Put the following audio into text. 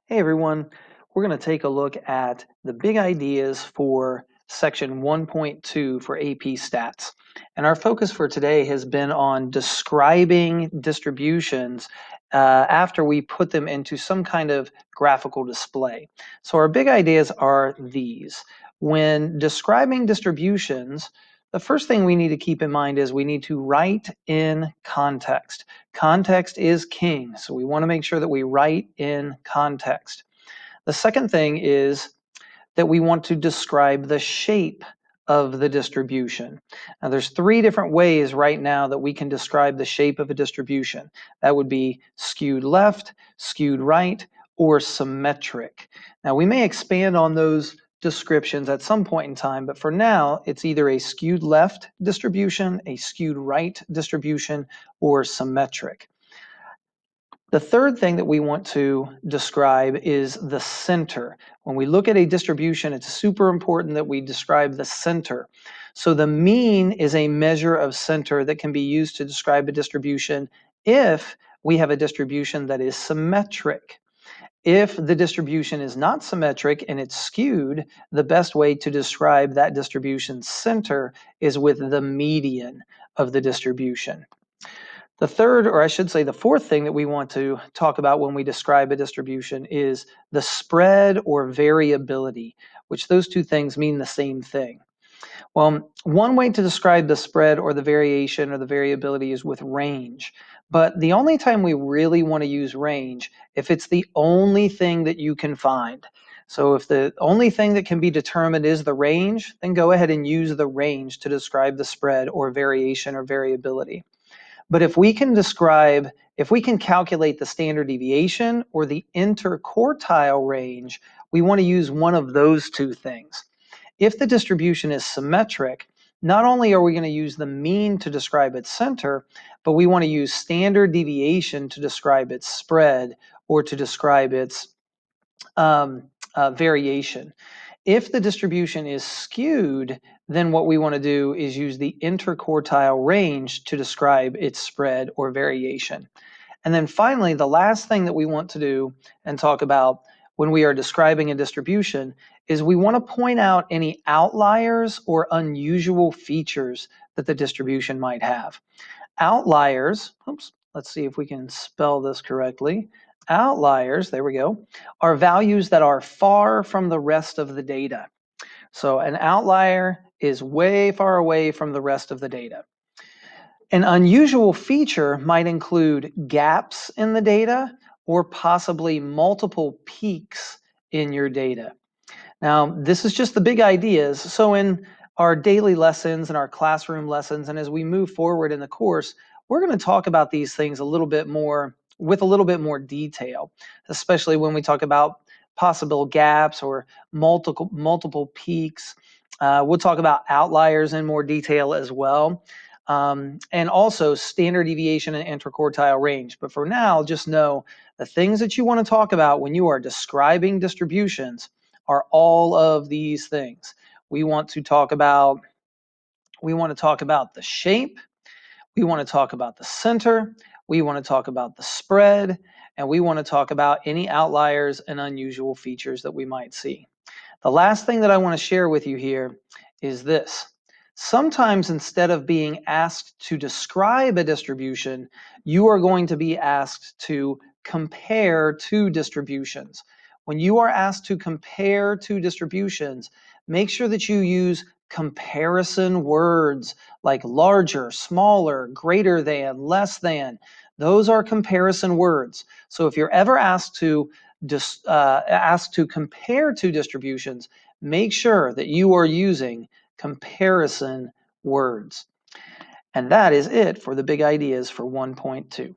Hey everyone, we're going to take a look at the big ideas for section 1.2 for AP Stats. And our focus for today has been on describing distributions after we put them into some kind of graphical display. So our big ideas are these. When describing distributions, the first thing we need to keep in mind is we need to write in context. Context is king, so we want to make sure that we write in context. The second thing is that we want to describe the shape of the distribution. Now there's three different ways right now that we can describe the shape of a distribution. That would be skewed left, skewed right, or symmetric. Now we may expand on those descriptions at some point in time, but for now it's either a skewed left distribution, a skewed right distribution, or symmetric. The third thing that we want to describe is the center. When we look at a distribution, it's super important that we describe the center. So the mean is a measure of center that can be used to describe a distribution if we have a distribution that is symmetric. If the distribution is not symmetric and it's skewed, the best way to describe that distribution's center is with the median of the distribution. The third, or I should say the fourth thing that we want to talk about when we describe a distribution is the spread or variability, which those two things mean the same thing. Well, one way to describe the spread or the variation or the variability is with range. But the only time we really want to use range if it's the only thing that you can find. So if the only thing that can be determined is the range, then go ahead and use the range to describe the spread or variation or variability. But if we can calculate the standard deviation or the interquartile range, we want to use one of those two things. If the distribution is symmetric, not only are we going to use the mean to describe its center, but we want to use standard deviation to describe its spread or to describe its variation. If the distribution is skewed, then what we want to do is use the interquartile range to describe its spread or variation. And then finally, the last thing that we want to do and talk about when we are describing a distribution is we want to point out any outliers or unusual features that the distribution might have. Outliers, let's see if we can spell this correctly. Outliers, there we go, are values that are far from the rest of the data. So an outlier is way far away from the rest of the data. An unusual feature might include gaps in the data or possibly multiple peaks in your data. Now, this is just the big ideas. So in our daily lessons and our classroom lessons, and as we move forward in the course, we're going to talk about these things a little bit more with a little bit more detail, especially when we talk about possible gaps or multiple peaks. We'll talk about outliers in more detail as well. And also standard deviation and interquartile range. But for now, just know the things that you want to talk about when you are describing distributions are all of these things. We want to talk about the shape, we want to talk about the center, we want to talk about the spread, and we want to talk about any outliers and unusual features that we might see. The last thing that I want to share with you here is this. Sometimes instead of being asked to describe a distribution, you are going to be asked to compare two distributions. When you are asked to compare two distributions, make sure that you use comparison words like larger, smaller, greater than, less than. Those are comparison words. So if you're ever asked to compare two distributions, make sure that you are using comparison words. And that is it for the big ideas for 1.2.